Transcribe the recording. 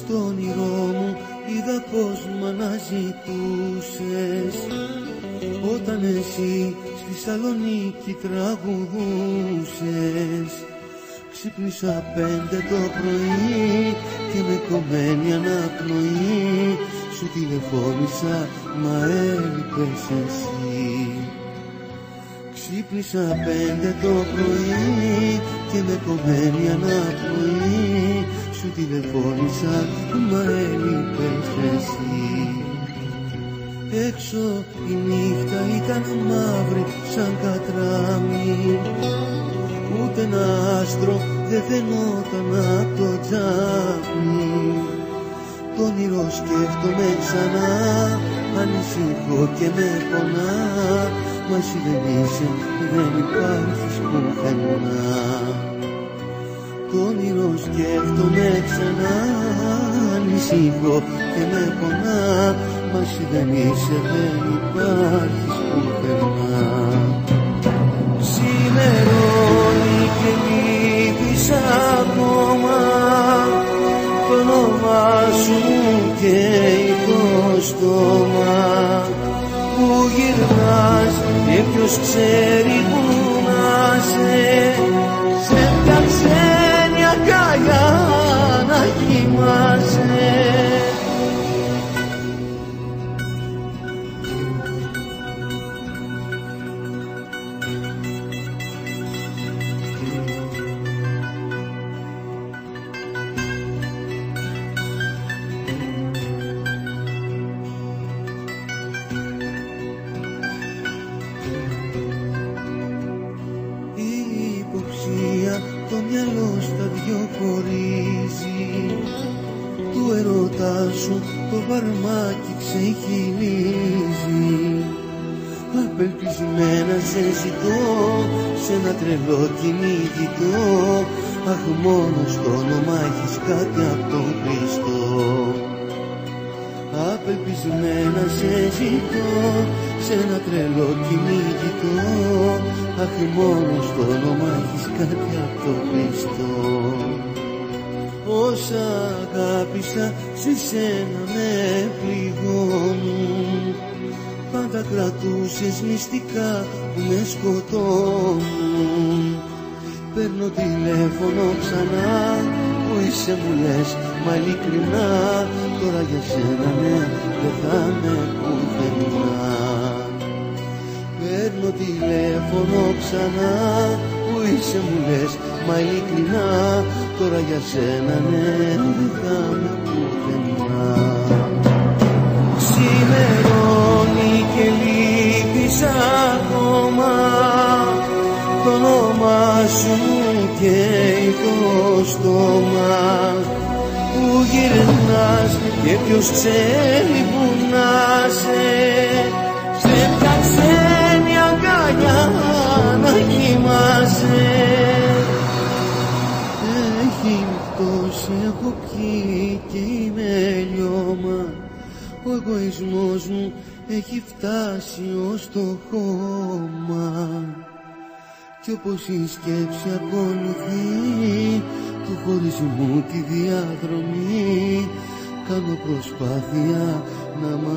Στο όνειρό μου είδα πως μ' αναζητούσες όταν εσύ στη Σαλονίκη τραγουδούσες. Ξύπνησα 5 το πρωί και με κομμένη αναπνοή σου τηλεφώνησα, μα έλειπες εσύ. Ξύπνησα 5 το πρωί και με κομμένη αναπνοή σου τηλεφώνησα, μα έλειπες εσύ. Έξω η νύχτα ήταν μαύρη σαν κατράμι, ούτε ένα άστρο δεν φαινόταν απ' το τζάμι. Το όνειρο σκέφτομαι ξανά, ανησυχώ και με πονά, μα εσύ δεν είσαι, δεν υπάρχεις πουθενά. Το όνειρο σκέφτομαι ξανά, ανησυχώ και με πονά, μα εσύ δεν είσαι, δεν υπάρχεις πουθενά. Ξημερώνει και λείπεις ακόμα, το όνομά σου καίει το στόμα. Που γυρνάς και ποιος ξέρει που να σε μια ξένη αγκαλιά να κοιμάσαι. Το μυαλό στα δυο χωρίζει, του ερώτα σου το βαρμάκι ξεχυλίζει. Απελπισμένα σε ζητώ, σε ένα τρελό κυνηγητό, αχ μόνο στο όνομα έχεις κάτι απ' τον Χριστό. Απελπισμένα σε ζητώ, σε ένα τρελό κυνηγητό, αχ μόνο στο όνομα έχεις κάτι απ' τον Χριστό. Όσα αγάπησα σε σένα με πληγώνουν, πάντα κρατούσες μυστικά που με σκοτώνουν. Παίρνω τηλέφωνο ξανά, που είσαι μου λες, μα ειλικρινά, τώρα για σένα ναι, δεν θα με πουθενά. Παίρνω τηλέφωνο ξανά, που είσαι μου λες, μα ειλικρινά, τώρα για σένα ναι, δεν θα με πουθενά. Ξημερώνει και λείπεις ακόμα, το όνομά σου καίει το στόμα. Που γυρνάς και ποιος ξέρει που να σε μια ξένη αγκαλιά να κοιμάσαι. Έχει φτώσει, έχω πιει και είμαι λιώμα, ο εγωισμός μου έχει φτάσει ως το χώμα. Κι όπως η σκέψη ακολουθεί του χωρισμού τη διαδρομή, κάνω προσπάθεια να μ'